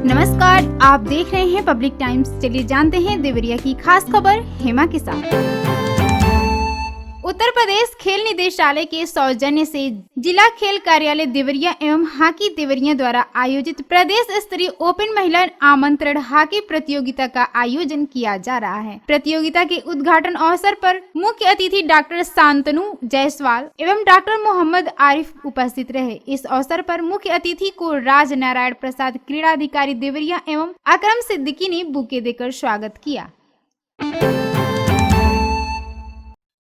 नमस्कार, आप देख रहे हैं पब्लिक टाइम्स। चलिए जानते हैं देवरिया की खास खबर हेमा के साथ। उत्तर प्रदेश खेल निदेशालय के सौजन्य से जिला खेल कार्यालय देवरिया एवं हॉकी देवरिया द्वारा आयोजित प्रदेश स्तरीय ओपन महिला आमंत्रण हॉकी प्रतियोगिता का आयोजन किया जा रहा है। प्रतियोगिता के उद्घाटन अवसर पर मुख्य अतिथि डॉक्टर शांतनु जायसवाल एवं डॉक्टर मोहम्मद आरिफ उपस्थित रहे। इस अवसर पर मुख्य अतिथि को राज नारायण प्रसाद क्रीड़ा अधिकारी देवरिया एवं अकरम सिद्दीकी ने बुके देकर स्वागत किया।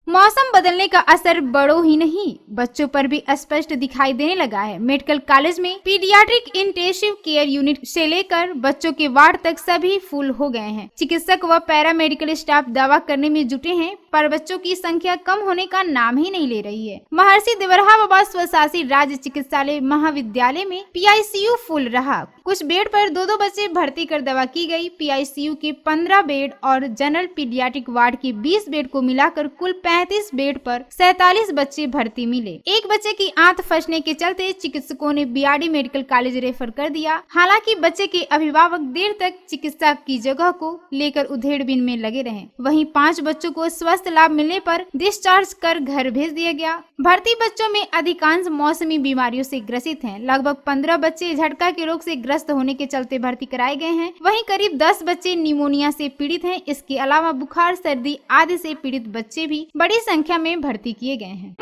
मौसम बदलने का असर बड़ों ही नहीं बच्चों पर भी स्पष्ट दिखाई देने लगा है। मेडिकल कॉलेज में पीडियाट्रिक इंटेंसिव केयर यूनिट से लेकर बच्चों के वार्ड तक सभी फुल हो गए हैं। चिकित्सक व पैरा मेडिकल स्टाफ दवा करने में जुटे हैं, पर बच्चों की संख्या कम होने का नाम ही नहीं ले रही है। महर्षि देवरहा बाबा स्वशासी राज्य चिकित्सालय महाविद्यालय में PICU फुल रहा। कुछ बेड पर 2-2 बच्चे भर्ती कर दवा की गई। PICU के 15 बेड और जनरल पीडियाट्रिक वार्ड के 20 बेड को मिलाकर कुल 35 बेड पर 47 बच्चे भर्ती मिले। एक बच्चे की आंत फंसने के चलते चिकित्सकों ने BRD मेडिकल कॉलेज रेफर कर दिया। हालांकि बच्चे के अभिभावक देर तक चिकित्सा की जगह को लेकर उधेड़बुन में लगे रहे। वहीं 5 बच्चों को स्वास्थ्य लाभ मिलने पर डिस्चार्ज कर घर भेज दिया गया। भर्ती बच्चों में अधिकांश मौसमी बीमारियों से ग्रसित हैं। लगभग 15 बच्चे झटका के रोग से ग्रस्त होने के चलते भर्ती कराए गए हैं। वहीं करीब 10 बच्चे निमोनिया से पीड़ित हैं। इसके अलावा बुखार, सर्दी आदि से पीड़ित बच्चे भी बड़ी संख्या में भर्ती किए गए हैं।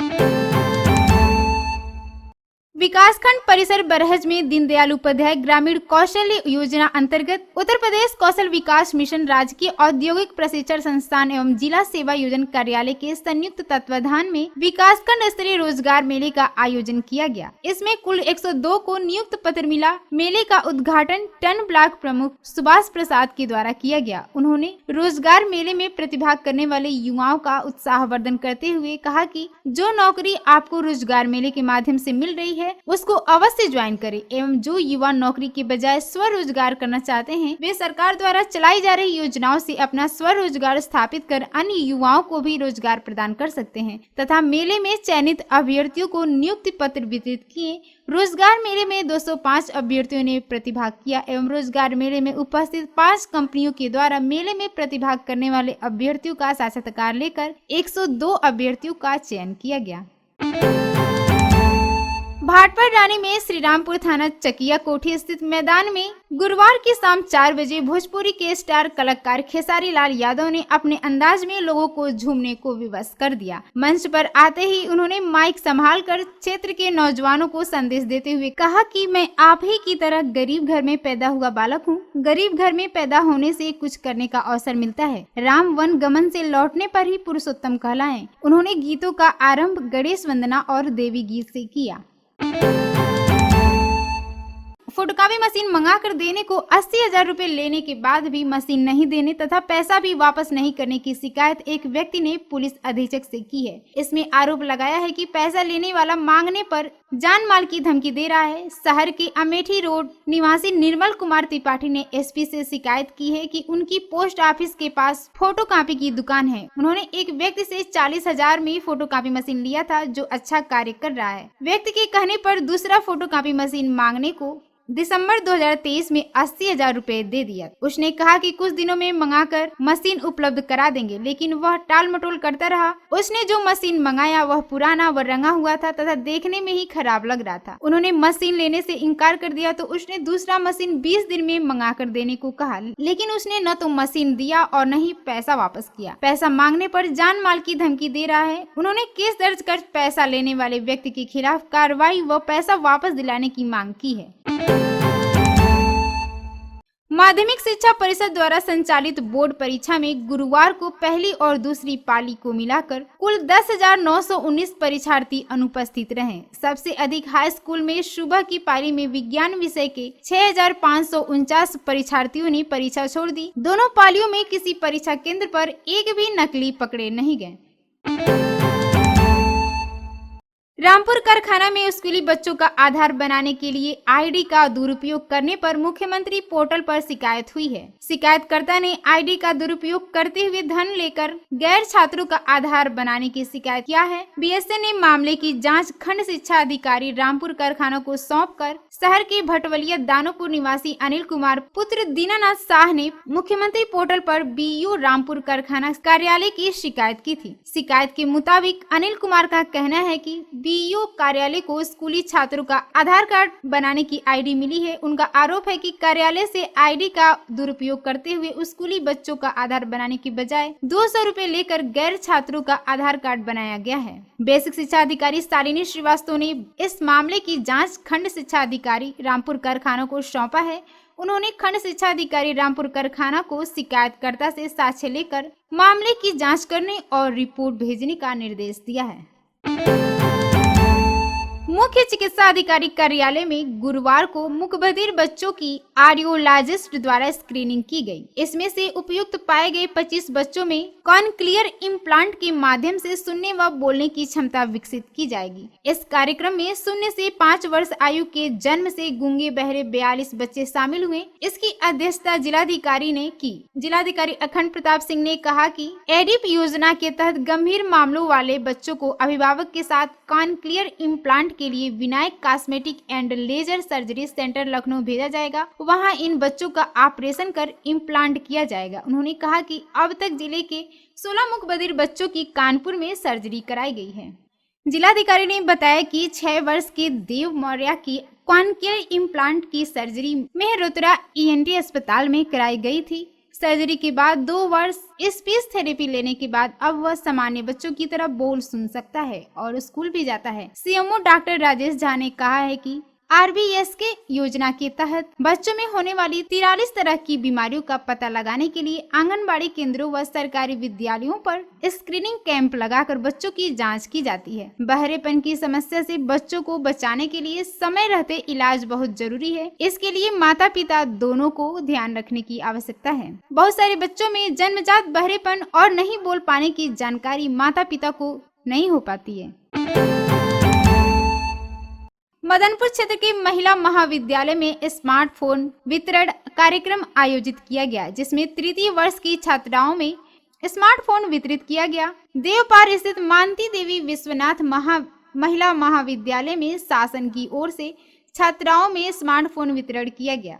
विकासखंड परिसर बरहज में दीनदयाल उपाध्याय ग्रामीण कौशल्य योजना अंतर्गत उत्तर प्रदेश कौशल विकास मिशन, राजकीय औद्योगिक प्रशिक्षण संस्थान एवं जिला सेवा योजना कार्यालय के संयुक्त तत्वाधान में विकासखंड स्तरीय रोजगार मेले का आयोजन किया गया। इसमें कुल 102 को नियुक्त पत्र मिला। मेले का उद्घाटन टन ब्लॉक प्रमुख सुभाष प्रसाद के द्वारा किया गया। उन्होंने रोजगार मेले में प्रतिभाग करने वाले युवाओं का उत्साहवर्धन करते हुए कहा कि जो नौकरी आपको रोजगार मेले के माध्यम से मिल रही है उसको अवश्य ज्वाइन करें एवं जो युवा नौकरी के बजाय स्वरोजगार करना चाहते हैं वे सरकार द्वारा चलाई जा रही योजनाओं से अपना स्वरोजगार स्थापित कर अन्य युवाओं को भी रोजगार प्रदान कर सकते हैं तथा मेले में चयनित अभ्यर्थियों को नियुक्ति पत्र वितरित किए। रोजगार मेले में 205 अभ्यर्थियों ने प्रतिभाग किया एवं रोजगार मेले में उपस्थित 5 कंपनियों के द्वारा मेले में प्रतिभाग करने वाले अभ्यर्थियों का साक्षात्कार लेकर 102 अभ्यर्थियों का चयन किया गया। भाटपारा रानी में श्रीरामपुर थाना चकिया कोठी स्थित मैदान में गुरुवार की शाम 4 बजे भोजपुरी के स्टार कलाकार खेसारी लाल यादव ने अपने अंदाज में लोगों को झूमने को विवश कर दिया। मंच पर आते ही उन्होंने माइक संभालकर क्षेत्र के नौजवानों को संदेश देते हुए कहा कि मैं आप ही की तरह गरीब घर में पैदा हुआ बालक हूँ। गरीब घर में पैदा होने से कुछ करने का अवसर मिलता है। राम वन गमन से लौटने पर ही पुरुषोत्तम कहलाएं। उन्होंने गीतों का आरंभ गणेश वंदना और देवी गीत से किया। फोटोकॉपी मशीन मंगाकर देने को 80,000 रुपए लेने के बाद भी मशीन नहीं देने तथा पैसा भी वापस नहीं करने की शिकायत एक व्यक्ति ने पुलिस अधीक्षक से की है। इसमें आरोप लगाया है कि पैसा लेने वाला मांगने पर जान माल की धमकी दे रहा है। शहर के अमेठी रोड निवासी निर्मल कुमार त्रिपाठी ने SP से शिकायत की है कि उनकी पोस्ट ऑफिस के पास फोटोकॉपी की दुकान है। उन्होंने एक व्यक्ति से 40,000 में फोटोकॉपी मशीन लिया था जो अच्छा कार्य कर रहा है। व्यक्ति के कहने पर दूसरा फोटोकॉपी मशीन मांगने को दिसंबर 2023 में 80,000 रुपए दे दिया। उसने कहा कि कुछ दिनों में मंगाकर मशीन उपलब्ध करा देंगे, लेकिन वह टाल मटोल करता रहा। उसने जो मशीन मंगाया वह पुराना व रंगा हुआ था तथा देखने में ही खराब लग रहा था। उन्होंने मशीन लेने से इनकार कर दिया तो उसने दूसरा मशीन 20 दिन में मंगाकर देने को कहा, लेकिन उसने न तो मशीन दिया और न ही पैसा वापस किया। पैसा मांगने पर जान माल की धमकी दे रहा है। उन्होंने केस दर्ज कर पैसा लेने वाले व्यक्ति के खिलाफ कार्रवाई व पैसा वापस दिलाने की मांग की है। माध्यमिक शिक्षा परिषद द्वारा संचालित बोर्ड परीक्षा में गुरुवार को पहली और दूसरी पाली को मिलाकर कुल 10,919 परीक्षार्थी अनुपस्थित रहे। सबसे अधिक हाई स्कूल में सुबह की पाली में विज्ञान विषय के 6,549 परीक्षार्थियों ने परीक्षा छोड़ दी। दोनों पालियों में किसी परीक्षा केंद्र पर एक भी नकली पकड़े नहीं गए। रामपुर कारखाना में स्कूली बच्चों का आधार बनाने के लिए आईडी का दुरुपयोग करने पर मुख्यमंत्री पोर्टल पर शिकायत हुई है। शिकायतकर्ता ने आईडी का दुरुपयोग करते हुए धन लेकर गैर छात्रों का आधार बनाने की शिकायत किया है। बीएसए ने मामले की जांच खंड शिक्षा अधिकारी रामपुर कारखाना को सौंपकर शहर के भटवलिया दानोपुर निवासी अनिल कुमार पुत्र दीनानाथ शाह ने मुख्यमंत्री पोर्टल पर बीईओ रामपुर कारखाना कार्यालय की शिकायत की थी। शिकायत के मुताबिक अनिल कुमार का कहना है कि बीईओ कार्यालय को स्कूली छात्रों का आधार कार्ड बनाने की आईडी मिली है। उनका आरोप है कि कार्यालय से आईडी का दुरुपयोग करते हुए स्कूली बच्चों का आधार बनाने की बजाय 200 रुपए लेकर गैर छात्रों का आधार कार्ड बनाया गया है। बेसिक शिक्षा अधिकारी शालिनी श्रीवास्तव ने इस मामले की जांच खंड शिक्षा अधिकारी रामपुर कारखाना को सौंपा है। उन्होंने खंड शिक्षा अधिकारी रामपुर कारखाना को शिकायतकर्ता से साक्ष्य लेकर मामले की जांच करने और रिपोर्ट भेजने का निर्देश दिया है। मुख्य चिकित्सा अधिकारी कार्यालय में गुरुवार को मुकबधिर बच्चों की ऑडियोलॉजिस्ट द्वारा स्क्रीनिंग की गई। इसमें से उपयुक्त पाए गए 25 बच्चों में कॉन्क्लियर इम्प्लांट के माध्यम से सुनने व बोलने की क्षमता विकसित की जाएगी। इस कार्यक्रम में 0 से 5 वर्ष आयु के जन्म से गूंगे बहरे 42 बच्चे शामिल हुए। इसकी अध्यक्षता जिलाधिकारी ने की। जिलाधिकारी अखंड प्रताप सिंह ने कहा कि एडिप योजना के तहत गंभीर मामलों वाले बच्चों को अभिभावक के साथ कॉन्क्लियर इम्प्लांट के लिए Vinayak cosmetic and laser surgery centre Lucknow भेजा जाएगा। वहां इन बच्चों का ऑपरेशन कर इम्प्लांट किया जाएगा। उन्होंने कहा कि अब तक जिले के 16 मुकबधिर बच्चों की कानपुर में सर्जरी कराई गई है। जिलाधिकारी ने बताया कि 6 वर्ष के देव मौर्य की कॉन्क्लियर इम्प्लांट की सर्जरी मेहरोत्रा ईएनटी अस्पताल में कराई गई थी। सर्जरी के बाद 2 वर्ष स्पीच थेरेपी लेने के बाद अब वह सामान्य बच्चों की तरह बोल सुन सकता है और स्कूल भी जाता है। सीएमओ डॉक्टर राजेश झा ने कहा है कि आरबीएसके योजना के तहत बच्चों में होने वाली 43 तरह की बीमारियों का पता लगाने के लिए आंगनबाड़ी केंद्रों व सरकारी विद्यालयों पर स्क्रीनिंग कैंप लगाकर बच्चों की जांच की जाती है। बहरेपन की समस्या से बच्चों को बचाने के लिए समय रहते इलाज बहुत जरूरी है। इसके लिए माता पिता दोनों को ध्यान रखने की आवश्यकता है। बहुत सारे बच्चों में जन्मजात बहरेपन और नहीं बोल पाने की जानकारी माता पिता को नहीं हो पाती है। मदनपुर क्षेत्र के महिला महाविद्यालय में स्मार्टफोन वितरण कार्यक्रम आयोजित किया गया, जिसमें तृतीय वर्ष की छात्राओं में स्मार्टफोन वितरित किया गया। देवपार स्थित मानती देवी विश्वनाथ महिला महाविद्यालय में शासन की ओर से छात्राओं में स्मार्टफोन वितरण किया गया।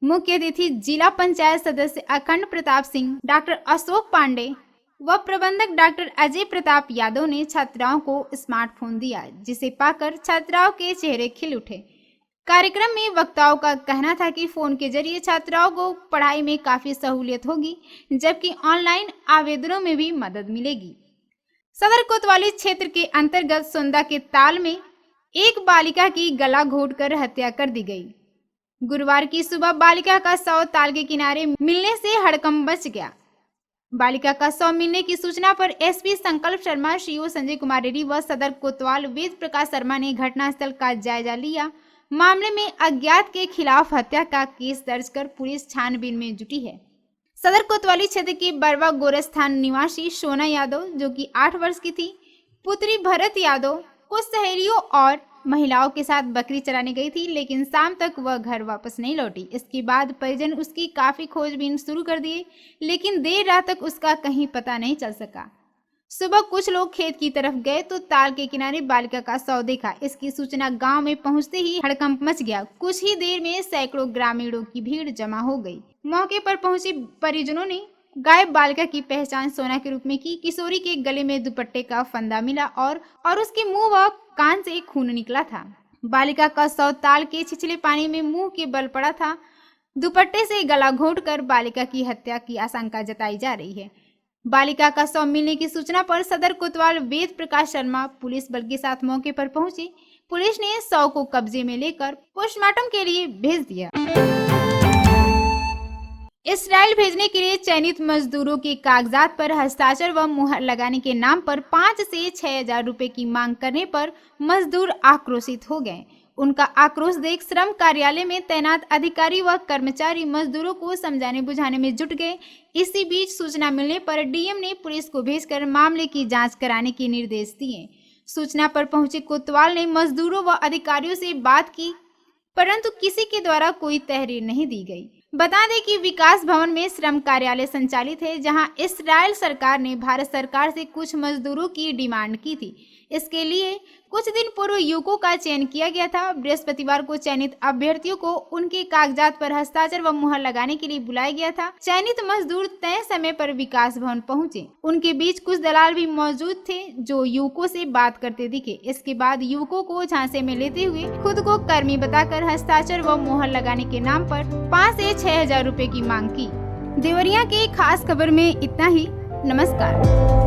मुख्य अतिथि जिला पंचायत सदस्य अखंड प्रताप सिंह, डॉक्टर अशोक पांडे व प्रबंधक डॉक्टर अजय प्रताप यादव ने छात्राओं को स्मार्टफोन दिया, जिसे पाकर छात्राओं के चेहरे खिल उठे। कार्यक्रम में वक्ताओं का कहना था कि फोन के जरिए छात्राओं को पढ़ाई में काफी सहूलियत होगी, जबकि ऑनलाइन आवेदनों में भी मदद मिलेगी। सदर कोतवाली क्षेत्र के अंतर्गत सोंदा के ताल में एक बालिका की गला घोंटकर हत्या कर दी गई। गुरुवार की सुबह बालिका का शव ताल के किनारे मिलने से हड़कंप मच गया। बालिका का शव मिलने की सूचना पर एसपी संकल्प शर्मा, सीओ संजय कुमार रेड्डी व सदर कोतवाल वेद प्रकाश शर्मा ने घटनास्थल का जायजा लिया। मामले में अज्ञात के खिलाफ हत्या का केस दर्ज कर पुलिस छानबीन में जुटी है। सदर कोतवाली क्षेत्र के बरवा गोरस्थान निवासी सोना यादव, जो कि 8 वर्ष की थी, पुत्री भरत यादव कुछ सहेलियों और महिलाओं के साथ बकरी चराने गई थी, लेकिन शाम तक वह घर वापस नहीं लौटी। इसके बाद परिजन उसकी काफी खोजबीन शुरू कर दिए, लेकिन देर रात तक उसका कहीं पता नहीं चल सका। सुबह कुछ लोग खेत की तरफ गए तो ताल के किनारे बालिका का शव देखा। इसकी सूचना गांव में पहुंचते ही हड़कंप मच गया। कुछ ही देर में सैकड़ों ग्रामीणों की भीड़ जमा हो गई। मौके पर पहुंचे परिजनों ने गायब बालिका की पहचान सोना के रूप में की। किशोरी के गले में दुपट्टे का फंदा मिला और उसके मुंह व कान से खून निकला था। बालिका का शव ताल के छिछले पानी में मुंह के बल पड़ा था। दुपट्टे से गला घोंटकर बालिका की हत्या की आशंका जताई जा रही है। बालिका का शव मिलने की सूचना पर सदर कोतवाल वेद प्रकाश शर्मा पुलिस बल के साथ मौके पर पहुंचे। पुलिस ने शव को कब्जे में लेकर पोस्टमार्टम के लिए भेज दिया। इसराइल भेजने के लिए चयनित मजदूरों के कागजात पर हस्ताक्षर व मुहर लगाने के नाम पर 5 से 6,000 रुपए की मांग करने पर मजदूर आक्रोशित हो गए। उनका आक्रोश देख श्रम कार्यालय में तैनात अधिकारी व कर्मचारी मजदूरों को समझाने बुझाने में जुट गए। इसी बीच सूचना मिलने पर डीएम ने पुलिस को भेजकर मामले की जांच कराने के निर्देश दिए। सूचना पर पहुंचे कोतवाल ने मजदूरों व अधिकारियों से बात की, परंतु किसी के द्वारा कोई तहरीर नहीं दी गई। बता दें कि विकास भवन में श्रम कार्यालय संचालित है, जहां इस्राएल सरकार ने भारत सरकार से कुछ मजदूरों की डिमांड की थी। इसके लिए कुछ दिन पूर्व युवकों का चयन किया गया था। बृहस्पतिवार को चयनित अभ्यर्थियों को उनके कागजात पर हस्ताक्षर व मुहर लगाने के लिए बुलाया गया था। चयनित मजदूर तय समय पर विकास भवन पहुंचे। उनके बीच कुछ दलाल भी मौजूद थे जो युवकों से बात करते दिखे। इसके बाद युवकों को झांसे में लेते हुए खुद को कर्मी बताकर हस्ताक्षर व मुहर लगाने के नाम पर 5 से 6 हजार रुपए की मांग की। देवरिया के खास खबर में इतना ही। नमस्कार।